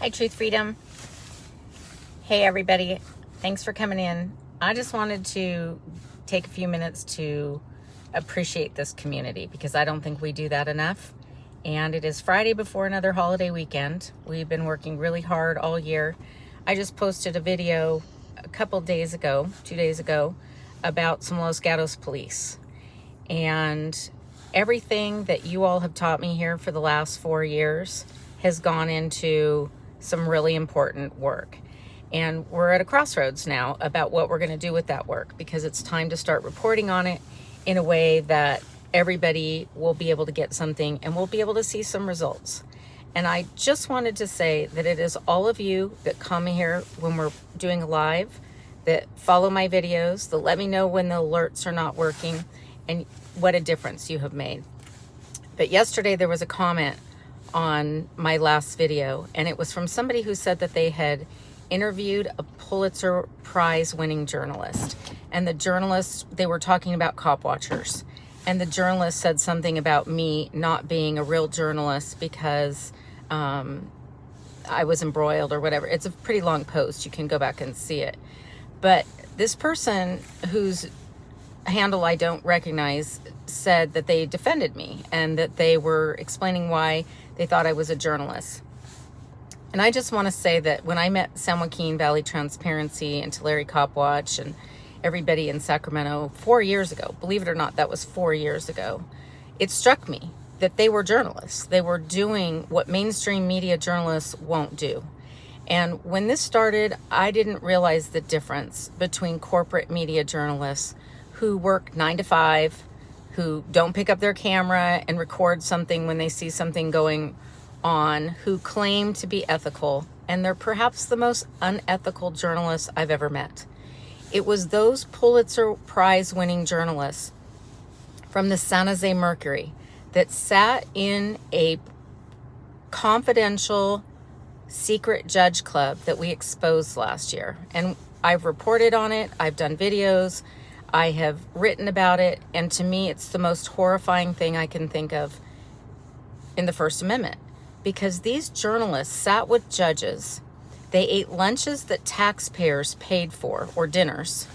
Hi, Truth Freedom. Hey, everybody. Thanks for coming in. I just wanted to take a few minutes to appreciate this community because I don't think we do that enough. And it is Friday before another holiday weekend. We've been working really hard all year. I just posted a video a couple days ago, 2 days ago, about some Los Gatos police. And everything that you all have taught me here for the last 4 years has gone into some really important work. And we're at a crossroads now about what we're going to do with that work, because it's time to start reporting on it in a way that everybody will be able to get something and we'll be able to see some results. And I just wanted to say that it is all of you that come here when we're doing a live, that follow my videos, that let me know when the alerts are not working, and what a difference you have made. But yesterday there was a comment on my last video, and it was from somebody who said that they had interviewed a Pulitzer Prize winning journalist, and the journalist, they were talking about cop watchers, and the journalist said something about me not being a real journalist because I was embroiled or whatever. It's a pretty long post, you can go back and see it. But this person, whose handle I don't recognize, said that they defended me and that they were explaining why they thought I was a journalist. And I just want to say that when I met San Joaquin Valley Transparency and Tulare Cop Watch and everybody in Sacramento 4 years ago, believe it or not, that was 4 years ago, it struck me that they were journalists. They were doing what mainstream media journalists won't do. And when this started, I didn't realize the difference between corporate media journalists who work 9 to 5, who don't pick up their camera and record something when they see something going on, who claim to be ethical, and they're perhaps the most unethical journalists I've ever met. It was those Pulitzer Prize winning journalists from the San Jose Mercury that sat in a confidential secret judge club that we exposed last year. And I've reported on it, I've done videos, I have written about it, and to me it's the most horrifying thing I can think of in the First Amendment, because these journalists sat with judges, they ate lunches that taxpayers paid for, or dinners,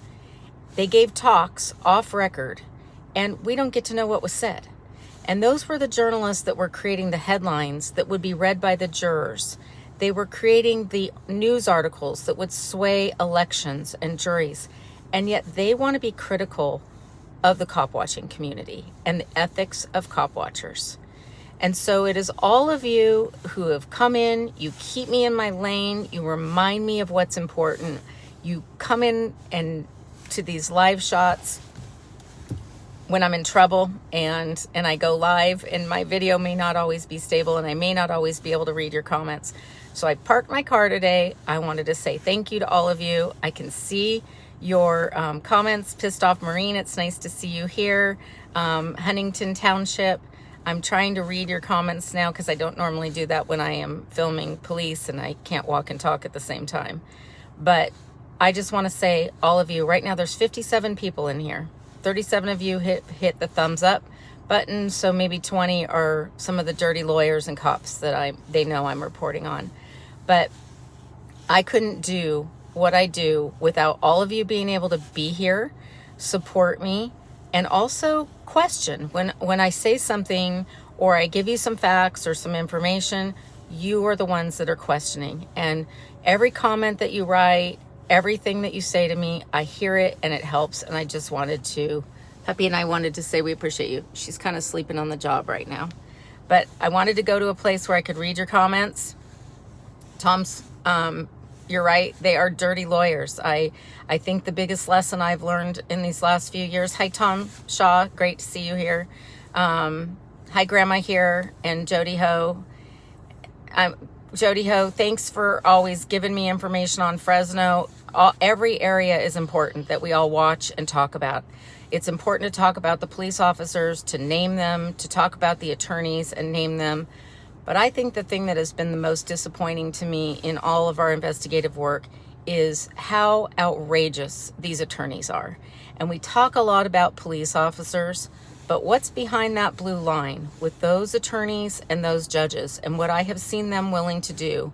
they gave talks off record, and we don't get to know what was said. And those were the journalists that were creating the headlines that would be read by the jurors. They were creating the news articles that would sway elections and juries. And yet they want to be critical of the cop watching community and the ethics of cop watchers. And so it is all of you who have come in, you keep me in my lane, you remind me of what's important, you come in and to these live shots when I'm in trouble and I go live, and my video may not always be stable and I may not always be able to read your comments. So I parked my car today. I wanted to say thank you to all of you. I can see your comments. Pissed Off Marine, it's nice to see you here. Huntington Township, I'm trying to read your comments now because I don't normally do that when I am filming police and I can't walk and talk at the same time. But I just want to say, all of you, right now there's 57 people in here. 37 of you hit the thumbs up button, so maybe 20 are some of the dirty lawyers and cops that they know I'm reporting on. But I couldn't do what I do without all of you being able to be here, support me, and also question. When I say something or I give you some facts or some information, you are the ones that are questioning. And every comment that you write, everything that you say to me, I hear it and it helps. And I just wanted to, Peppy and I wanted to say we appreciate you. She's kind of sleeping on the job right now. But I wanted to go to a place where I could read your comments. Tom's, you're right, they are dirty lawyers. I think the biggest lesson I've learned in these last few years. Hi, Tom Shaw, great to see you here. Hi, Grandma here, and Jody Ho. Jody Ho, thanks for always giving me information on Fresno. Every area is important that we all watch and talk about. It's important to talk about the police officers, to name them, to talk about the attorneys and name them. But I think the thing that has been the most disappointing to me in all of our investigative work is how outrageous these attorneys are. And we talk a lot about police officers, but what's behind that blue line with those attorneys and those judges, and what I have seen them willing to do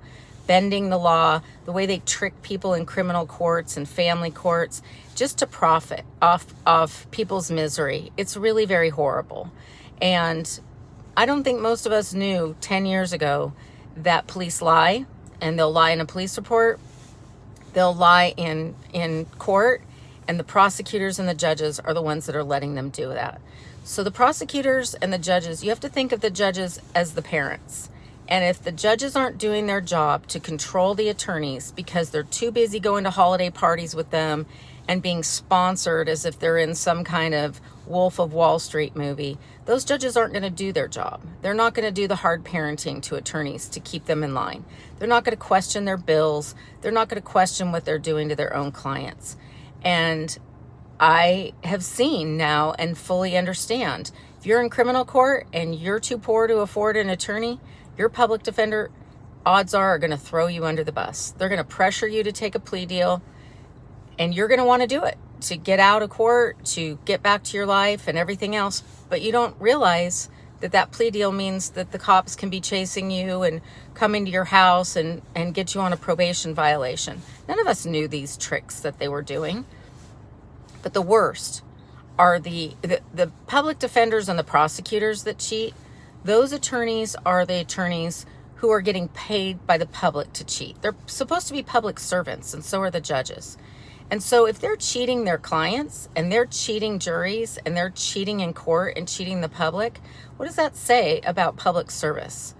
bending the law, the way they trick people in criminal courts and family courts just to profit off people's misery. It's really very horrible. And I don't think most of us knew 10 years ago that police lie, and they'll lie in a police report, they'll lie in court, and the prosecutors and the judges are the ones that are letting them do that. So the prosecutors and the judges, you have to think of the judges as the parents. And if the judges aren't doing their job to control the attorneys because they're too busy going to holiday parties with them and being sponsored as if they're in some kind of Wolf of Wall Street movie, those judges aren't going to do their job. They're not going to do the hard parenting to attorneys to keep them in line. They're not going to question their bills. They're not going to question what they're doing to their own clients. And I have seen now and fully understand, if you're in criminal court and you're too poor to afford an attorney, your public defender, odds are going to throw you under the bus. They're going to pressure you to take a plea deal, and you're going to want to do it to get out of court, to get back to your life and everything else. But you don't realize that that plea deal means that the cops can be chasing you and coming to your house and get you on a probation violation. None of us knew these tricks that they were doing. But the worst are the public defenders and the prosecutors that cheat. Those attorneys are the attorneys who are getting paid by the public to cheat. They're supposed to be public servants, and so are the judges. And so if they're cheating their clients and they're cheating juries and they're cheating in court and cheating the public, what does that say about public service?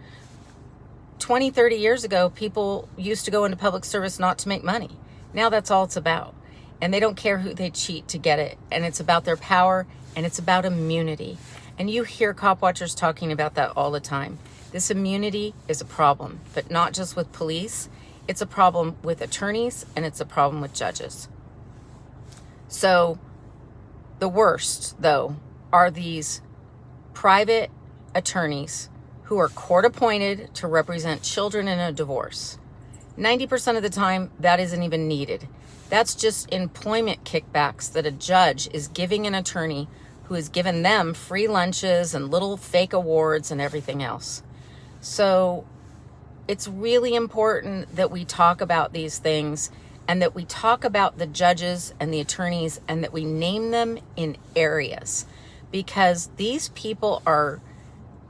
20, 30 years ago, people used to go into public service not to make money. Now that's all it's about. And they don't care who they cheat to get it. And it's about their power, and it's about immunity. And you hear cop watchers talking about that all the time. This immunity is a problem, but not just with police. It's a problem with attorneys, and it's a problem with judges. So the worst, though, are these private attorneys who are court appointed to represent children in a divorce. 90% of the time, that isn't even needed. That's just employment kickbacks that a judge is giving an attorney who has given them free lunches and little fake awards and everything else. So it's really important that we talk about these things, and that we talk about the judges and the attorneys, and that we name them in areas, because these people are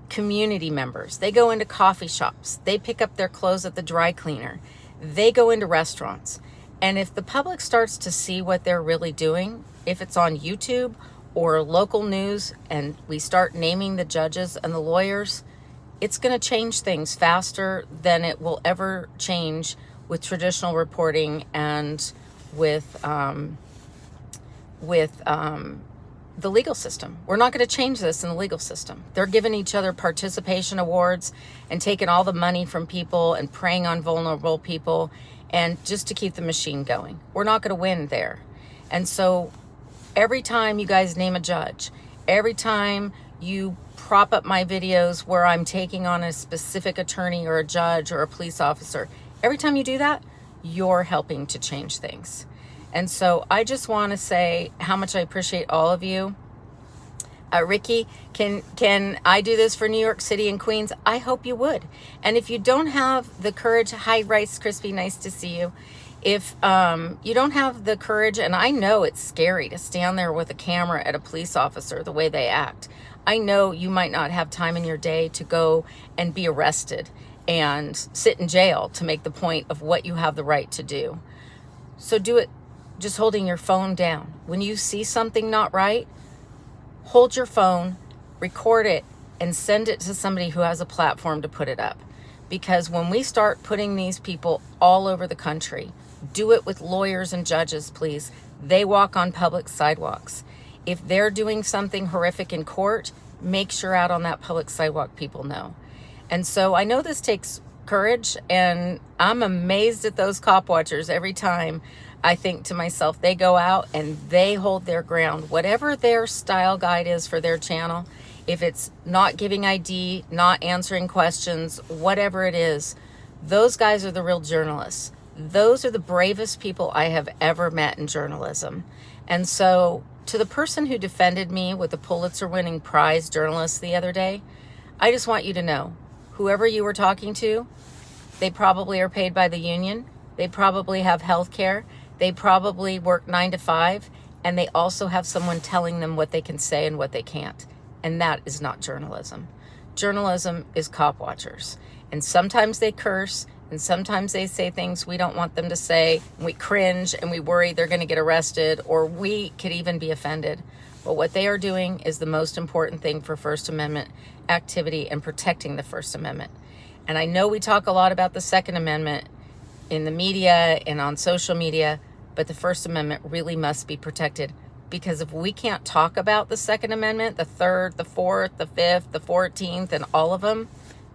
community members. They go into coffee shops. They pick up their clothes at the dry cleaner. They go into restaurants. And if the public starts to see what they're really doing, if it's on YouTube or local news, and we start naming the judges and the lawyers, it's going to change things faster than it will ever change with traditional reporting and with the legal system. We're not going to change this in the legal system. They're giving each other participation awards and taking all the money from people and preying on vulnerable people, and just to keep the machine going. We're not going to win there. And so every time you guys name a judge, every time you prop up my videos where I'm taking on a specific attorney or a judge or a police officer, every time you do that, you're helping to change things. And so I just want to say how much I appreciate all of you. Ricky, can I do this for New York City and Queens? I hope you would. And if you don't have the courage, hi Rice Crispy, nice to see you. If you don't have the courage, and I know it's scary to stand there with a camera at a police officer the way they act. I know you might not have time in your day to go and be arrested and sit in jail to make the point of what you have the right to do. So do it just holding your phone down. When you see something not right, hold your phone, record it, and send it to somebody who has a platform to put it up. Because when we start putting these people all over the country, do it with lawyers and judges, please. They walk on public sidewalks. If they're doing something horrific in court, make sure out on that public sidewalk people know. And so I know this takes courage, and I'm amazed at those cop watchers every time. I think to myself, they go out and they hold their ground. Whatever their style guide is for their channel, if it's not giving ID, not answering questions, whatever it is, those guys are the real journalists. Those are the bravest people I have ever met in journalism. And so to the person who defended me with the Pulitzer-winning prize journalist the other day, I just want you to know, whoever you were talking to, They probably are paid by the union. They probably have health care. They probably work 9 to 5. And they also have someone telling them what they can say and what they can't. And that is not journalism. Journalism is cop watchers. And sometimes they curse, and sometimes they say things we don't want them to say. And we cringe and we worry they're going to get arrested, or we could even be offended. But what they are doing is the most important thing for First Amendment activity and protecting the First Amendment. And I know we talk a lot about the Second Amendment in the media and on social media, but the First Amendment really must be protected, because if we can't talk about the Second Amendment, the Third, the Fourth, the Fifth, the 14th, and all of them,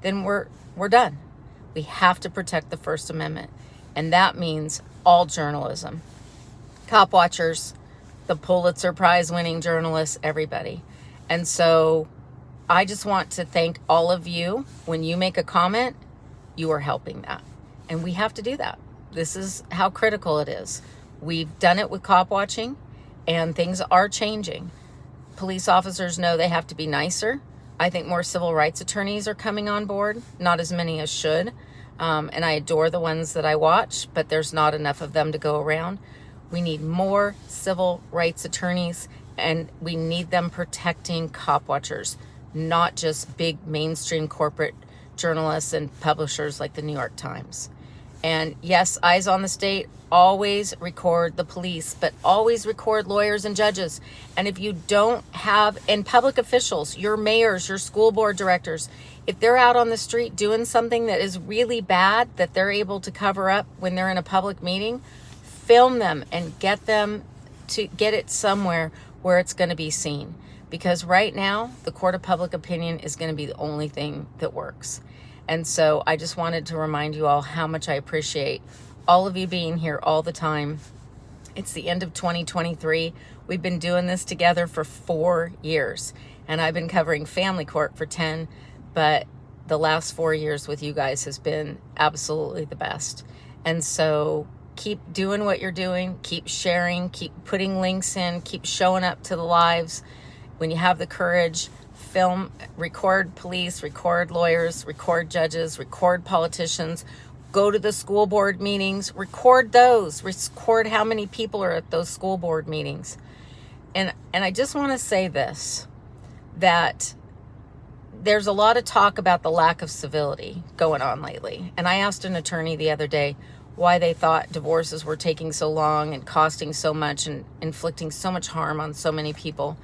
then we're done. We have to protect the First Amendment. And that means all journalism. Cop watchers, the Pulitzer Prize winning journalists, everybody. And so I just want to thank all of you. When you make a comment, you are helping that. And we have to do that. This is how critical it is. We've done it with cop watching, and things are changing. Police officers know they have to be nicer. I think more civil rights attorneys are coming on board, not as many as should. And I adore the ones that I watch, but there's not enough of them to go around. We need more civil rights attorneys, and we need them protecting cop watchers, not just big mainstream corporate journalists and publishers like the New York Times. And yes, Eyes on the State, always record the police, but always record lawyers and judges. And if you don't have, and public officials, your mayors, your school board directors, if they're out on the street doing something that is really bad that they're able to cover up when they're in a public meeting, film them and get them to get it somewhere where it's going to be seen. Because right now, the court of public opinion is going to be the only thing that works. And so I just wanted to remind you all how much I appreciate all of you being here all the time. It's the end of 2023. We've been doing this together for 4 years, and I've been covering family court for 10, but the last 4 years with you guys has been absolutely the best. And so keep doing what you're doing, keep sharing, keep putting links in, keep showing up to the lives. When you have the courage, film, record police, record lawyers, record judges, record politicians, go to the school board meetings, record those, record how many people are at those school board meetings. And I just want to say this, that there's a lot of talk about the lack of civility going on lately. And I asked an attorney the other day why they thought divorces were taking so long and costing so much and inflicting so much harm on so many people.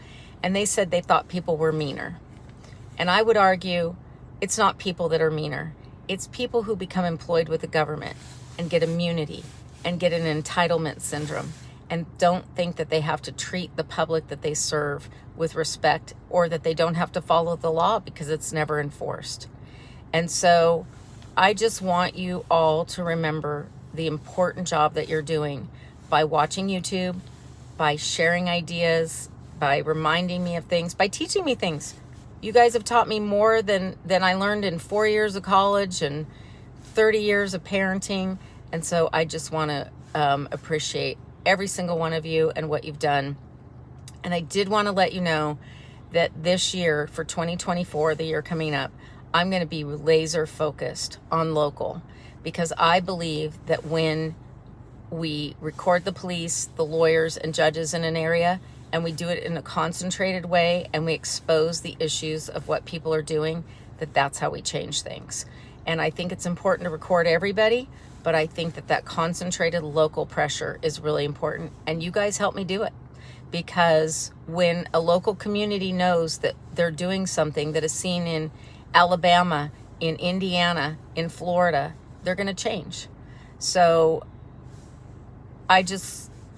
And they said they thought people were meaner. And I would argue it's not people that are meaner. It's people who become employed with the government and get immunity and get an entitlement syndrome and don't think that they have to treat the public that they serve with respect, or that they don't have to follow the law because it's never enforced. And so I just want you all to remember the important job that you're doing by watching YouTube, by sharing ideas, by reminding me of things, by teaching me things. You guys have taught me more than I learned in 4 years of college and 30 years of parenting. And so I just want to appreciate every single one of you and what you've done. And I did want to let you know that this year, for 2024, the year coming up, I'm going to be laser focused on local, because I believe that when we record the police, the lawyers, and judges in an area, and we do it in a concentrated way, and we expose the issues of what people are doing, that's how we change things. And I think it's important to record everybody, but I think that concentrated local pressure is really important. And you guys help me do it, because when a local community knows that they're doing something that is seen in Alabama, in Indiana, in Florida, they're going to change. So I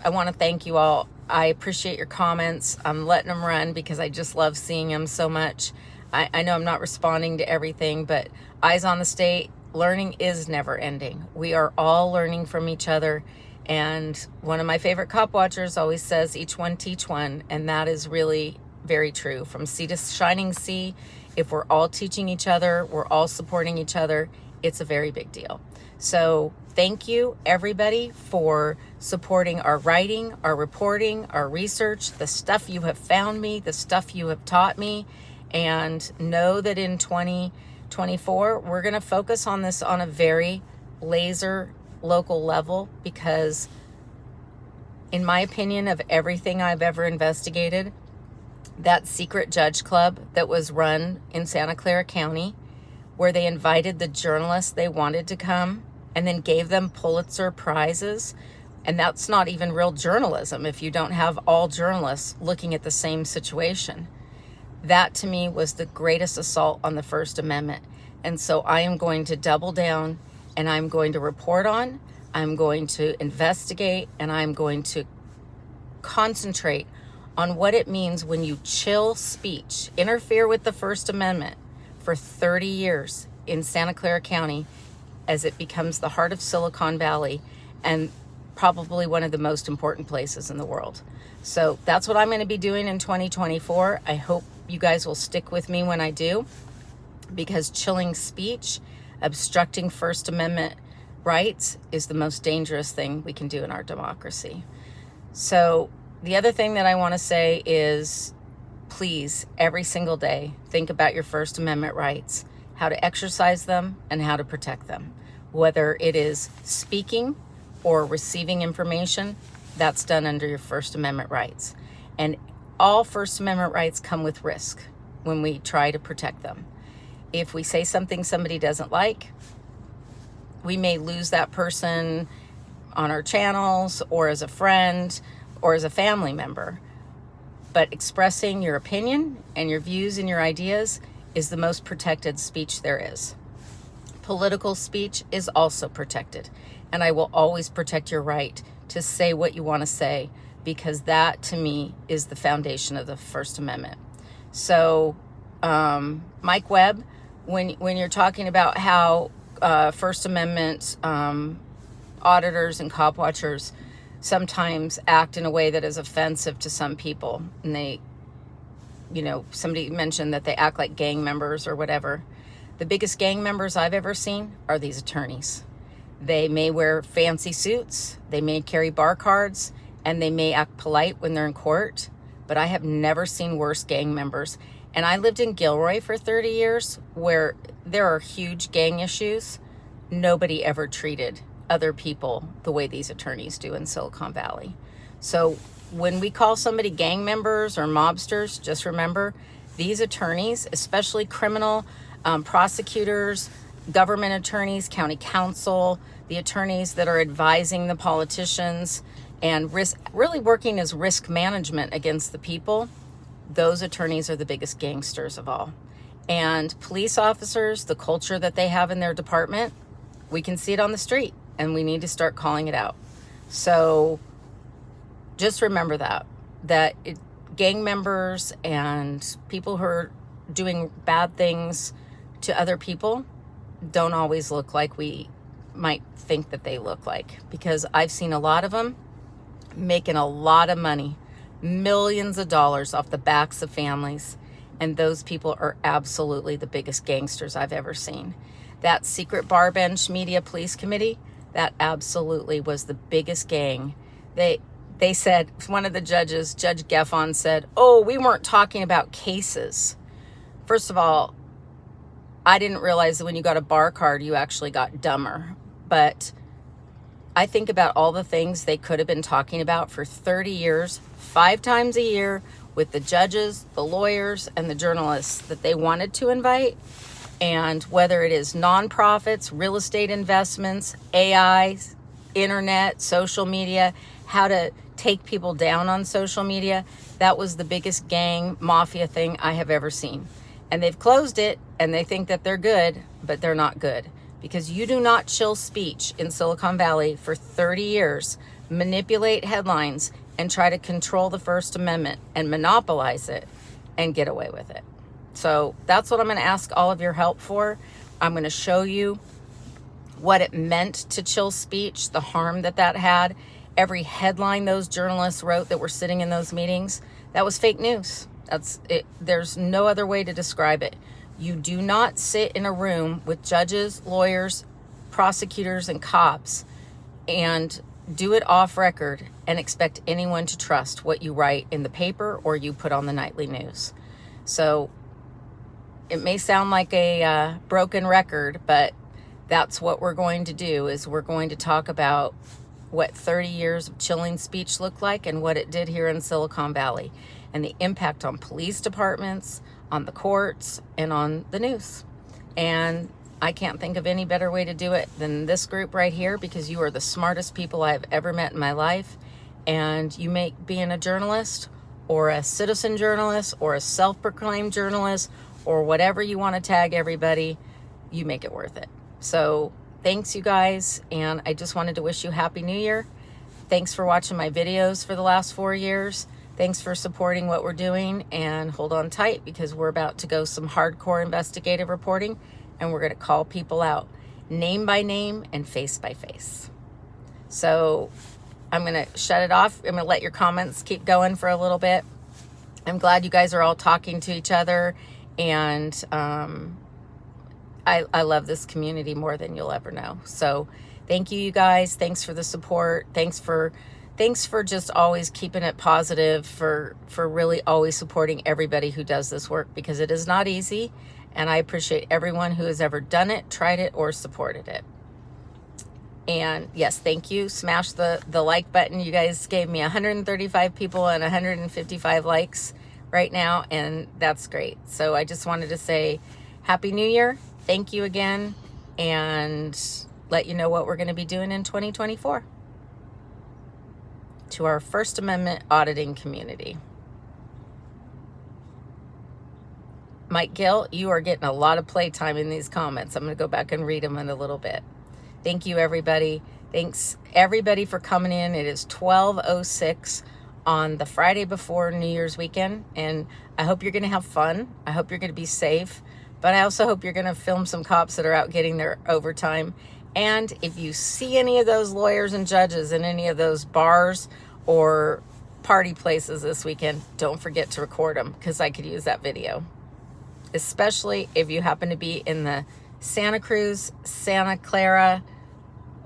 want to thank you all. I appreciate your comments. I'm letting them run because I just love seeing them so much. I know I'm not responding to everything, but Eyes on the State, learning is never ending. We are all learning from each other. And one of my favorite cop watchers always says, each one teach one. And that is really very true. From sea to shining sea, if we're all teaching each other, we're all supporting each other, it's a very big deal. So thank you, everybody, for supporting our writing, our reporting, our research, the stuff you have found me, the stuff you have taught me. And know that in 2024, we're going to focus on this on a very laser local level, because in my opinion, of everything I've ever investigated, that secret judge club that was run in Santa Clara County, where they invited the journalists they wanted to come and then gave them Pulitzer prizes, and that's not even real journalism if you don't have all journalists looking at the same situation. That to me was the greatest assault on the First Amendment. And so I am going to double down, and I'm going to report on, I'm going to investigate, and I'm going to concentrate on what it means when you chill speech, interfere with the First Amendment for 30 years in Santa Clara County, as it becomes the heart of Silicon Valley and probably one of the most important places in the world. So that's what I'm going to be doing in 2024. I hope you guys will stick with me when I do, because chilling speech, obstructing First Amendment rights is the most dangerous thing we can do in our democracy. So the other thing that I want to say is, please, every single day, think about your First Amendment rights, how to exercise them and how to protect them. Whether it is speaking or receiving information, that's done under your First Amendment rights. And all First Amendment rights come with risk when we try to protect them. If we say something somebody doesn't like, we may lose that person on our channels or as a friend or as a family member. But expressing your opinion and your views and your ideas is the most protected speech there is. Political speech is also protected, and I will always protect your right to say what you want to say, because that to me is the foundation of the First Amendment. So Mike Webb, when you're talking about how First Amendment auditors and cop watchers sometimes act in a way that is offensive to some people, and they, somebody mentioned that they act like gang members or whatever. The biggest gang members I've ever seen are these attorneys. They may wear fancy suits, they may carry bar cards, and they may act polite when they're in court, but I have never seen worse gang members. And I lived in Gilroy for 30 years, where there are huge gang issues. Nobody ever treated other people the way these attorneys do in Silicon Valley. So when we call somebody gang members or mobsters, just remember, these attorneys, especially criminal prosecutors, government attorneys, county counsel, the attorneys that are advising the politicians and really working as risk management against the people, those attorneys are the biggest gangsters of all. And police officers, the culture that they have in their department, we can see it on the street, and we need to start calling it out. So just remember that gang members and people who are doing bad things to other people don't always look like we might think that they look like, because I've seen a lot of them making a lot of money, millions of dollars off the backs of families, and those people are absolutely the biggest gangsters I've ever seen. That secret bar bench media police committee, that absolutely was the biggest gang. They said, one of the judges, Judge Geffen, said, "Oh, we weren't talking about cases." First of all, I didn't realize that when you got a bar card, you actually got dumber. But I think about all the things they could have been talking about for 30 years, 5 times a year, with the judges, the lawyers, and the journalists that they wanted to invite. And whether it is nonprofits, real estate investments, AI, internet, social media, how to take people down on social media, that was the biggest gang mafia thing I have ever seen. And they've closed it, and they think that they're good, but they're not good. Because you do not chill speech in Silicon Valley for 30 years, manipulate headlines, and try to control the First Amendment and monopolize it and get away with it. So that's what I'm going to ask all of your help for. I'm going to show you what it meant to chill speech, the harm that had. Every headline those journalists wrote that were sitting in those meetings, that was fake news. That's it. There's no other way to describe it. You do not sit in a room with judges, lawyers, prosecutors, and cops and do it off record and expect anyone to trust what you write in the paper or you put on the nightly news. So it may sound like a broken record, but that's what we're going to do, is we're going to talk about what 30 years of chilling speech looked like and what it did here in Silicon Valley, and the impact on police departments, on the courts, and on the news. And I can't think of any better way to do it than this group right here, because you are the smartest people I've ever met in my life. And you make being a journalist, or a citizen journalist, or a self-proclaimed journalist, or whatever you want to tag everybody, you make it worth it. So thanks, you guys, and I just wanted to wish you Happy New Year. Thanks for watching my videos for the last 4 years. Thanks for supporting what we're doing, and hold on tight, because we're about to go some hardcore investigative reporting, and we're going to call people out name by name and face by face. So I'm going to shut it off. I'm going to let your comments keep going for a little bit. I'm glad you guys are all talking to each other, and I love this community more than you'll ever know. So thank you guys. Thanks for the support. Thanks for just always keeping it positive, for really always supporting everybody who does this work, because it is not easy. And I appreciate everyone who has ever done it, tried it, or supported it. And yes, thank you. Smash the like button. You guys gave me 135 people and 155 likes right now, and that's great. So I just wanted to say Happy New Year. Thank you again, and let you know what we're going to be doing in 2024 to our First Amendment auditing community. Mike Gill, you are getting a lot of playtime in these comments. I'm going to go back and read them in a little bit. Thank you, everybody. Thanks, everybody, for coming in. It is 12:06 on the Friday before New Year's weekend, and I hope you're going to have fun. I hope you're going to be safe. But I also hope you're going to film some cops that are out getting their overtime. And if you see any of those lawyers and judges in any of those bars or party places this weekend, don't forget to record them, because I could use that video. Especially if you happen to be in the Santa Cruz, Santa Clara,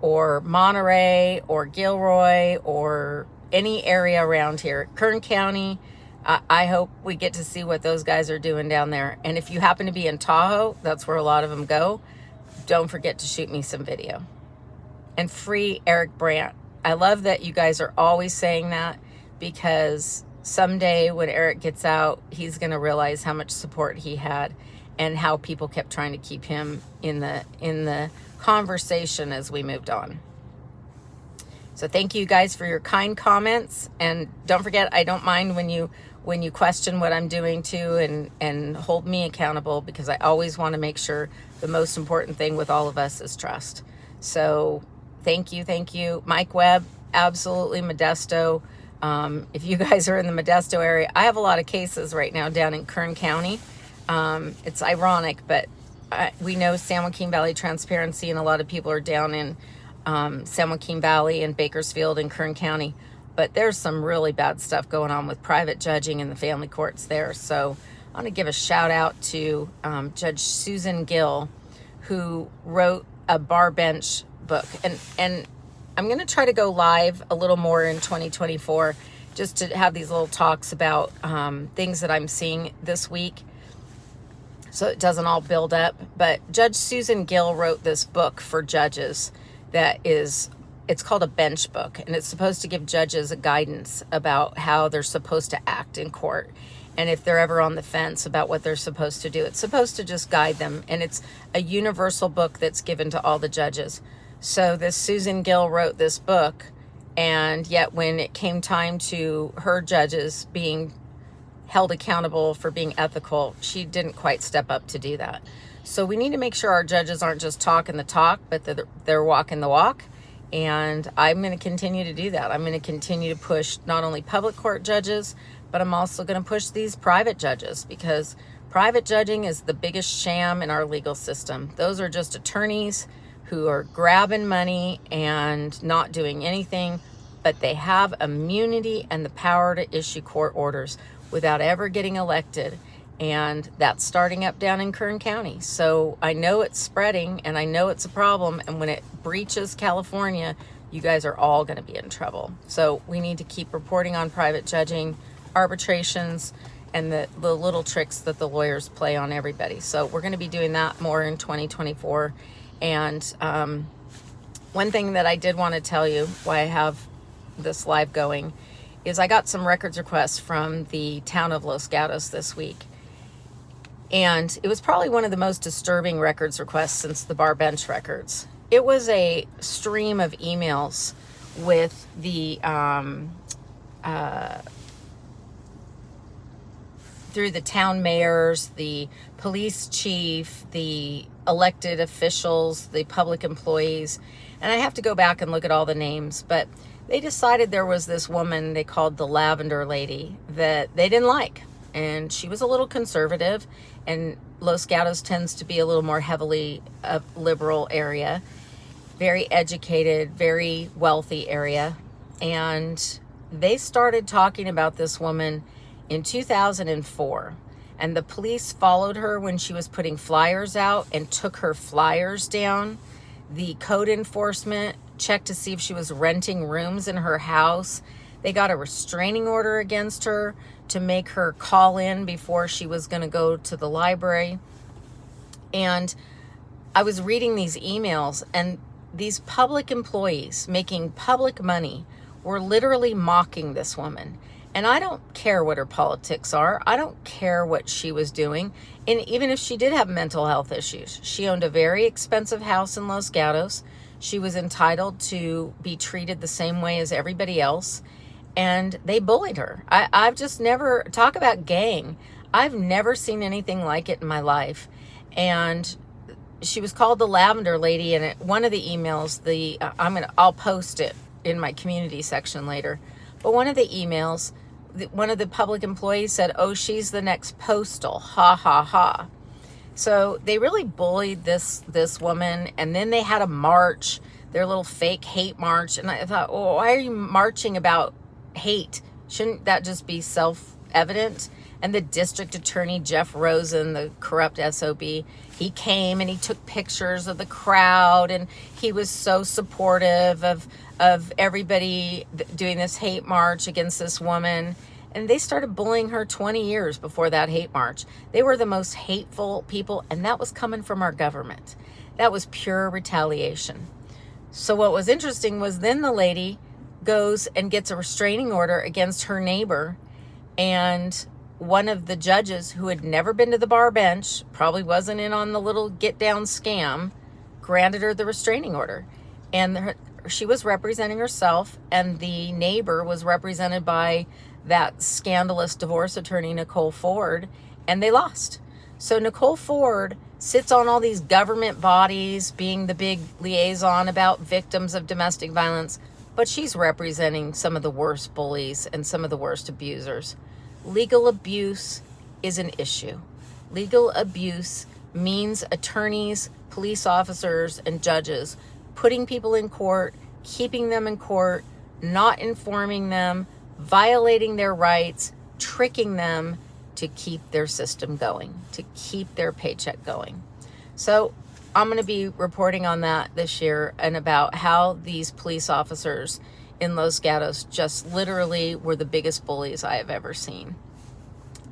or Monterey, or Gilroy, or any area around here. Kern County. I hope we get to see what those guys are doing down there. And if you happen to be in Tahoe, that's where a lot of them go, don't forget to shoot me some video. And free Eric Brandt. I love that you guys are always saying that, because someday when Eric gets out, he's going to realize how much support he had, and how people kept trying to keep him in the conversation as we moved on. So thank you guys for your kind comments, and don't forget, I don't mind when you question what I'm doing too, and hold me accountable, because I always want to make sure the most important thing with all of us is trust. So thank you. Mike Webb, absolutely Modesto. If you guys are in the Modesto area, I have a lot of cases right now down in Kern County. It's ironic, but we know San Joaquin Valley Transparency, and a lot of people are down in San Joaquin Valley and Bakersfield and Kern County. But there's some really bad stuff going on with private judging in the family courts there. So I want to give a shout out to Judge Susan Gill, who wrote a bar bench book. And I'm going to try to go live a little more in 2024, just to have these little talks about things that I'm seeing this week, so it doesn't all build up. But Judge Susan Gill wrote this book for judges it's called a bench book, and it's supposed to give judges a guidance about how they're supposed to act in court. And if they're ever on the fence about what they're supposed to do, it's supposed to just guide them. And it's a universal book that's given to all the judges. So this Susan Gill wrote this book, and yet when it came time to her judges being held accountable for being ethical, she didn't quite step up to do that. So we need to make sure our judges aren't just talking the talk, but they're walking the walk. And I'm going to continue to do that. I'm going to continue to push not only public court judges, but I'm also going to push these private judges, because private judging is the biggest sham in our legal system. Those are just attorneys who are grabbing money and not doing anything, but they have immunity and the power to issue court orders without ever getting elected. And that's starting up down in Kern County. So I know it's spreading, and I know it's a problem. And when it breaches California, you guys are all going to be in trouble. So we need to keep reporting on private judging, arbitrations, and the little tricks that the lawyers play on everybody. So we're going to be doing that more in 2024. And one thing that I did want to tell you why I have this live going is I got some records requests from the town of Los Gatos this week. And it was probably one of the most disturbing records requests since the bar bench records. It was a stream of emails with the through the town mayors, the police chief, the elected officials, the public employees. And I have to go back and look at all the names, but they decided there was this woman they called the Lavender Lady that they didn't like. And she was a little conservative, and Los Gatos tends to be a little more heavily a liberal area, very educated, very wealthy area. And they started talking about this woman in 2004, and the police followed her when she was putting flyers out and took her flyers down. The code enforcement checked to see if she was renting rooms in her house. They got a restraining order against her to make her call in before she was going to go to the library. And I was reading these emails, and these public employees making public money were literally mocking this woman. And I don't care what her politics are. I don't care what she was doing. And even if she did have mental health issues, she owned a very expensive house in Los Gatos. She was entitled to be treated the same way as everybody else. And they bullied her. I've just never, talk about gang. I've never seen anything like it in my life. And she was called the Lavender Lady. And one of the emails, I'll post it in my community section later. But one of the emails, one of the public employees said, "Oh, she's the next Postal, ha ha ha." So they really bullied this woman, and then they had a march, their little fake hate march. And I thought, oh, why are you marching about hate? Shouldn't that just be self-evident? And the district attorney, Jeff Rosen, the corrupt SOB, he came and he took pictures of the crowd, and he was so supportive of everybody doing this hate march against this woman. And they started bullying her 20 years before that hate march. They were the most hateful people, and that was coming from our government. That was pure retaliation. So what was interesting was then the lady goes and gets a restraining order against her neighbor, and one of the judges who had never been to the bar bench, probably wasn't in on the little get down scam, granted her the restraining order. And she was representing herself, and the neighbor was represented by that scandalous divorce attorney, Nicole Ford, and they lost. So Nicole Ford sits on all these government bodies, being the big liaison about victims of domestic violence, but she's representing some of the worst bullies and some of the worst abusers. Legal abuse is an issue. Legal abuse means attorneys, police officers, and judges putting people in court, keeping them in court, not informing them, violating their rights, tricking them to keep their system going, to keep their paycheck going. So I'm going to be reporting on that this year, and about how these police officers in Los Gatos just literally were the biggest bullies I have ever seen.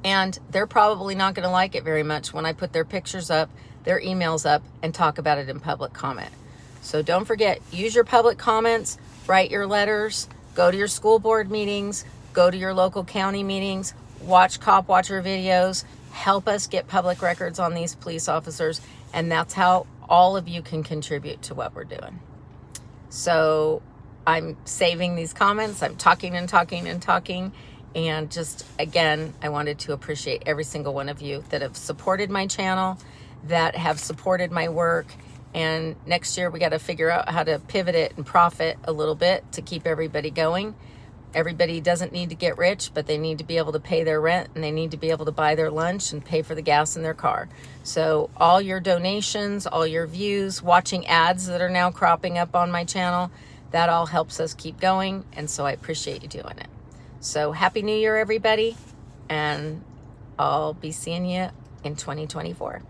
And they're probably not going to like it very much when I put their pictures up, their emails up, and talk about it in public comment. So don't forget, use your public comments, write your letters, go to your school board meetings, go to your local county meetings, watch Cop Watcher videos, help us get public records on these police officers, and that's how all of you can contribute to what we're doing. So I'm saving these comments, I'm talking and talking and talking, and just, again, I wanted to appreciate every single one of you that have supported my channel, that have supported my work. And next year we got to figure out how to pivot it and profit a little bit to keep everybody going. Everybody doesn't need to get rich, but they need to be able to pay their rent, and they need to be able to buy their lunch and pay for the gas in their car. So all your donations, all your views, watching ads that are now cropping up on my channel, that all helps us keep going. And so I appreciate you doing it. So Happy New Year, everybody. And I'll be seeing you in 2024.